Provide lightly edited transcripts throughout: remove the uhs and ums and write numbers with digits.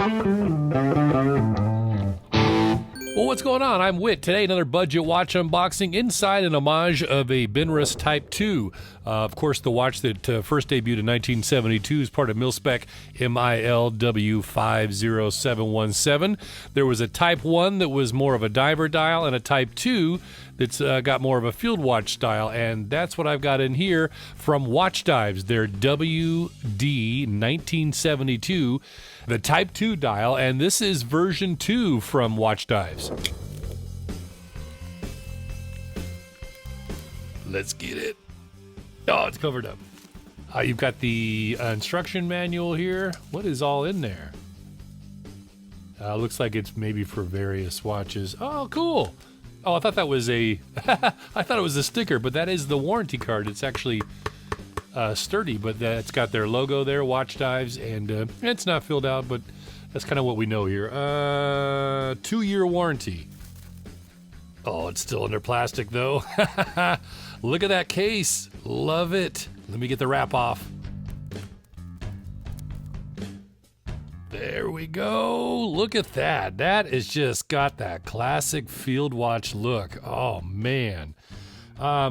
Well, what's going on? I'm Whit. Today, another budget watch unboxing inside an homage of a Benrus Type II. Of course, the watch that first debuted in 1972 is part of Mil-Spec MIL-W-50717. There was a Type I that was more of a diver dial and a Type II that's got more of a field watch style, and that's what I've got in here from Watchdives, their WD1972, the Type II dial, and this is version 2 from Watchdives. Let's get it. Oh, it's covered up. You've got the instruction manual here. What is all in there? Looks like it's maybe for various watches. Oh, cool. Oh, I thought that was I thought it was a sticker, but that is the warranty card. It's actually sturdy, but it's got their logo there, Watchdives, and it's not filled out, but that's kind of what we know here. 2-year warranty. Oh, it's still under plastic though. Look at that case. Love it. Let me get the wrap off. There we go. Look at that. That is just got that classic field watch look. Oh, man.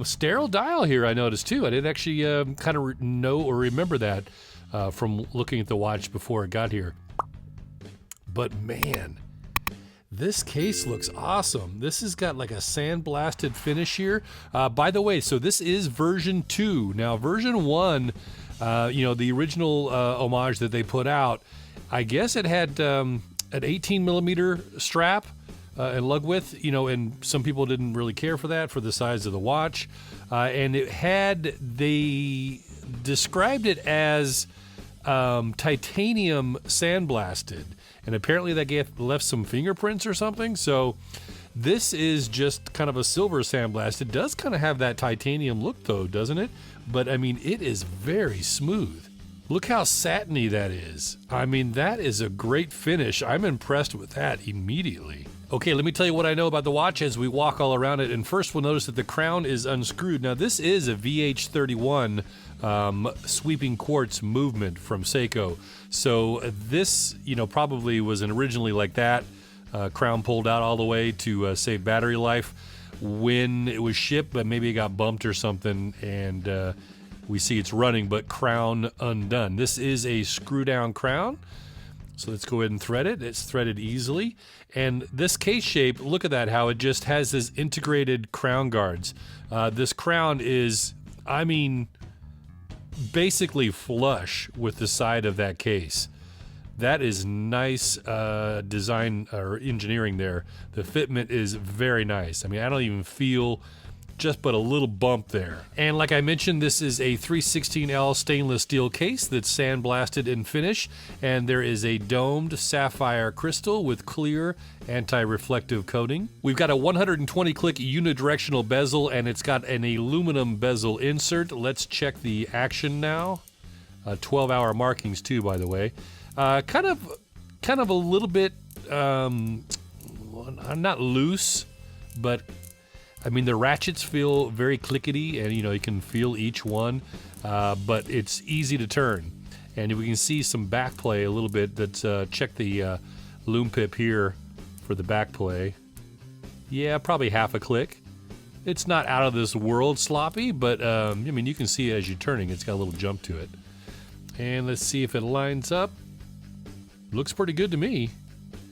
Sterile dial here, I noticed, too. I didn't actually kind of know or remember that from looking at the watch before it got here. But, man, this case looks awesome. This has got like a sandblasted finish here. By the way, so this is version 2. Now, version 1, the original homage that they put out, I guess it had an 18 millimeter strap and lug width, and some people didn't really care for that for the size of the watch. And they described it as titanium sandblasted. And apparently that left some fingerprints or something. So this is just kind of a silver sandblast. It does kind of have that titanium look though, doesn't it? But I mean, it is very smooth. Look how satiny that is. I mean, that is a great finish. I'm impressed with that immediately. Okay, let me tell you what I know about the watch as we walk all around it. And first we'll notice that the crown is unscrewed. Now this is a VH31 sweeping quartz movement from Seiko. So this, probably was originally like that. Crown pulled out all the way to save battery life when it was shipped, but maybe it got bumped or something, and we see it's running, but crown undone. This is a screw down crown. So let's go ahead and thread it. It's threaded easily. And this case shape, look at that, how it just has this integrated crown guards. This crown is, basically flush with the side of that case. That is nice design or engineering there. The fitment is very nice. I don't even feel just but a little bump there. And like I mentioned, this is a 316L stainless steel case that's sandblasted in finish, and there is a domed sapphire crystal with clear anti-reflective coating. We've got a 120 click unidirectional bezel, and it's got an aluminum bezel insert. Let's check the action now. 12-hour markings too, by the way. Kind of a little bit not loose, but the ratchets feel very clickety, and you can feel each one, but it's easy to turn. And we can see some back play a little bit. Let's check the loom pip here for the back play. Yeah, probably half a click. It's not out of this world sloppy, but you can see as you're turning, it's got a little jump to it. And let's see if it lines up. Looks pretty good to me.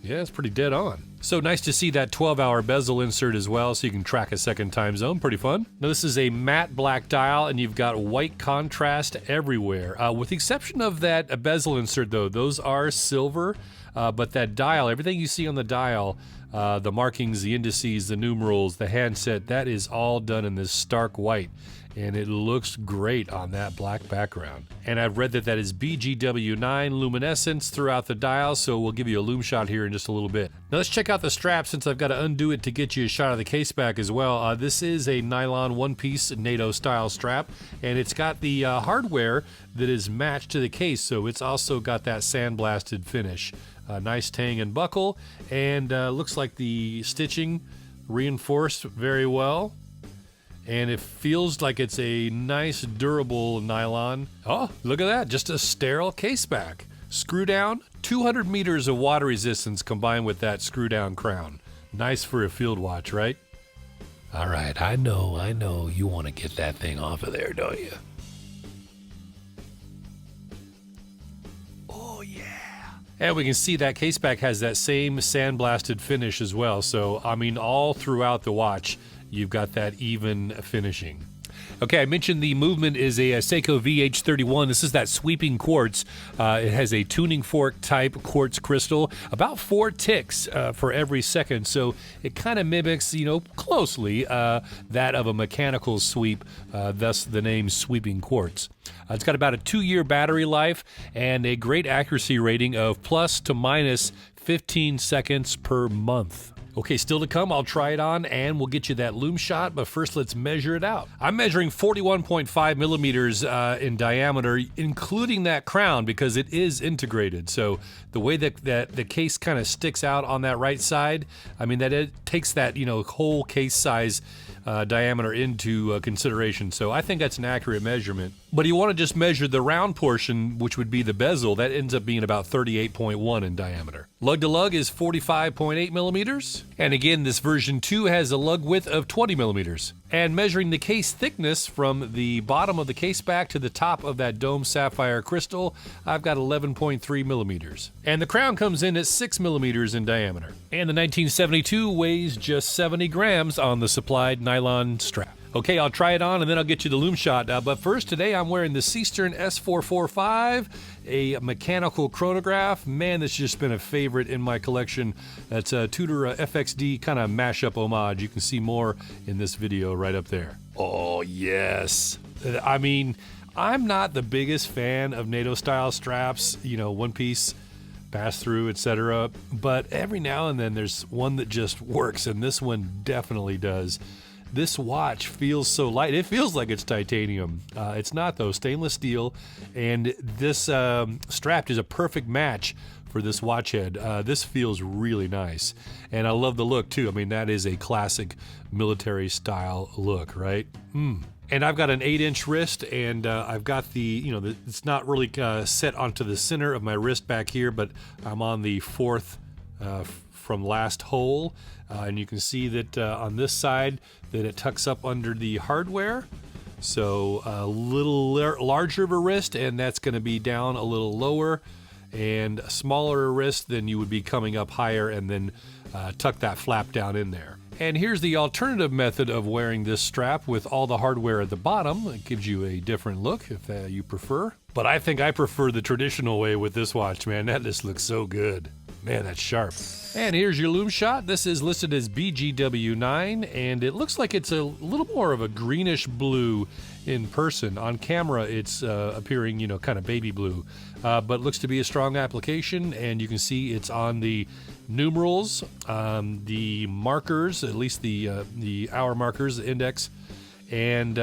Yeah, it's pretty dead on. So nice to see that 12-hour bezel insert as well, so you can track a second time zone. Pretty fun. Now this is a matte black dial, and you've got white contrast everywhere. With the exception of that bezel insert though, those are silver, but that dial, everything you see on the dial, the markings, the indices, the numerals, the handset, that is all done in this stark white. And it looks great on that black background. And I've read that is BGW9 luminescence throughout the dial, so we'll give you a loom shot here in just a little bit. Now let's check out the strap, since I've got to undo it to get you a shot of the case back as well. This is a nylon one-piece NATO style strap, and it's got the hardware that is matched to the case, so it's also got that sandblasted finish. Nice tang and buckle, and looks like the stitching reinforced very well. And it feels like it's a nice, durable nylon. Oh, look at that, just a sterile case back. Screw down, 200 meters of water resistance combined with that screw down crown. Nice for a field watch, right? All right, I know you want to get that thing off of there, don't you? Oh yeah. And we can see that Caseback has that same sandblasted finish as well. So, I mean, all throughout the watch, you've got that even finishing. Okay, I mentioned the movement is a Seiko VH31. This is that sweeping quartz. It has a tuning fork type quartz crystal, about 4 ticks for every second. So it kind of mimics, closely that of a mechanical sweep, thus the name sweeping quartz. It's got about a 2-year battery life and a great accuracy rating of plus to minus 15 seconds per month. Okay, still to come, I'll try it on and we'll get you that lume shot, but first let's measure it out. I'm measuring 41.5 millimeters in diameter, including that crown because it is integrated. So the way that the case kind of sticks out on that right side, I mean that it takes that, whole case size diameter into consideration. So I think that's an accurate measurement. But you want to just measure the round portion, which would be the bezel. That ends up being about 38.1 in diameter. Lug to lug is 45.8 millimeters. And again, this version 2 has a lug width of 20 millimeters. And measuring the case thickness from the bottom of the case back to the top of that dome sapphire crystal, I've got 11.3 millimeters. And the crown comes in at 6 millimeters in diameter. And the 1972 weighs just 70 grams on the supplied nylon strap. Okay, I'll try it on and then I'll get you the lume shot. But first, today I'm wearing the Seastern S445, a mechanical chronograph. Man, that's just been a favorite in my collection. That's a Tudor FXD kind of mashup homage. You can see more in this video right up there. Oh, yes. I mean, I'm not the biggest fan of NATO-style straps, one piece, pass-through, etc. But every now and then there's one that just works, and this one definitely does. This watch feels so light. It feels like it's titanium. It's not, though. Stainless steel. And this strap is a perfect match for this watch head. This feels really nice. And I love the look, too. I mean, that is a classic military-style look, right? And I've got an 8-inch wrist, and I've got the, it's not really set onto the center of my wrist back here, but I'm on the 4th from last hole. And you can see that on this side that it tucks up under the hardware. So a little larger of a wrist, and that's going to be down a little lower, and a smaller wrist, then you would be coming up higher and then tuck that flap down in there. And here's the alternative method of wearing this strap with all the hardware at the bottom. It gives you a different look if you prefer. But I think I prefer the traditional way with this watch, man. That just looks so good. Man, that's sharp. And here's your lume shot. This is listed as BGW9, and it looks like it's a little more of a greenish blue in person. On camera, it's appearing, kind of baby blue, but looks to be a strong application, and you can see it's on the numerals, the markers, at least the hour markers, the index, and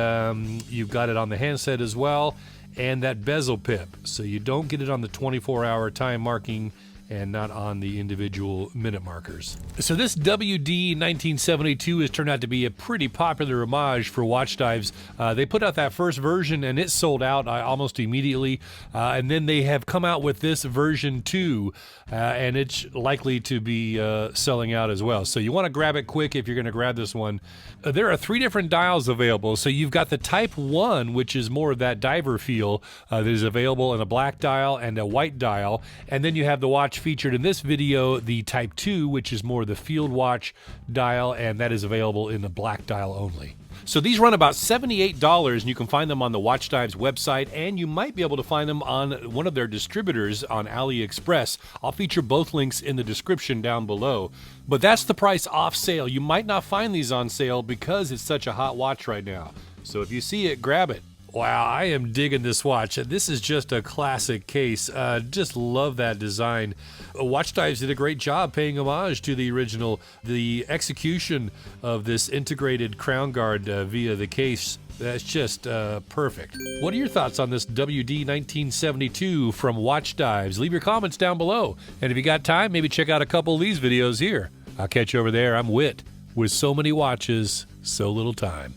you've got it on the handset as well, and that bezel pip, so you don't get it on the 24-hour time marking and not on the individual minute markers. So this WD1972 has turned out to be a pretty popular homage for Watchdives. They put out that first version and it sold out almost immediately, and then they have come out with this version 2, and it's likely to be selling out as well. So you want to grab it quick if you're going to grab this one. There are 3 different dials available. So you've got the Type 1, which is more of that diver feel, that is available in a black dial and a white dial, and then you have the watch featured in this video, the Type 2, which is more the field watch dial, and that is available in the black dial only. So these run about $78, and you can find them on the Watchdives website, and you might be able to find them on one of their distributors on AliExpress. I'll feature both links in the description down below. But that's the price off sale. You might not find these on sale because it's such a hot watch right now. So if you see it, grab it. Wow, I am digging this watch. This is just a classic case. Just love that design. Watchdives did a great job paying homage to the original. The execution of this integrated crown guard via the case, that's just perfect. What are your thoughts on this WD1972 from Watchdives? Leave your comments down below. And if you got time, maybe check out a couple of these videos here. I'll catch you over there. I'm Whit, with so many watches, so little time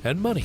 and money.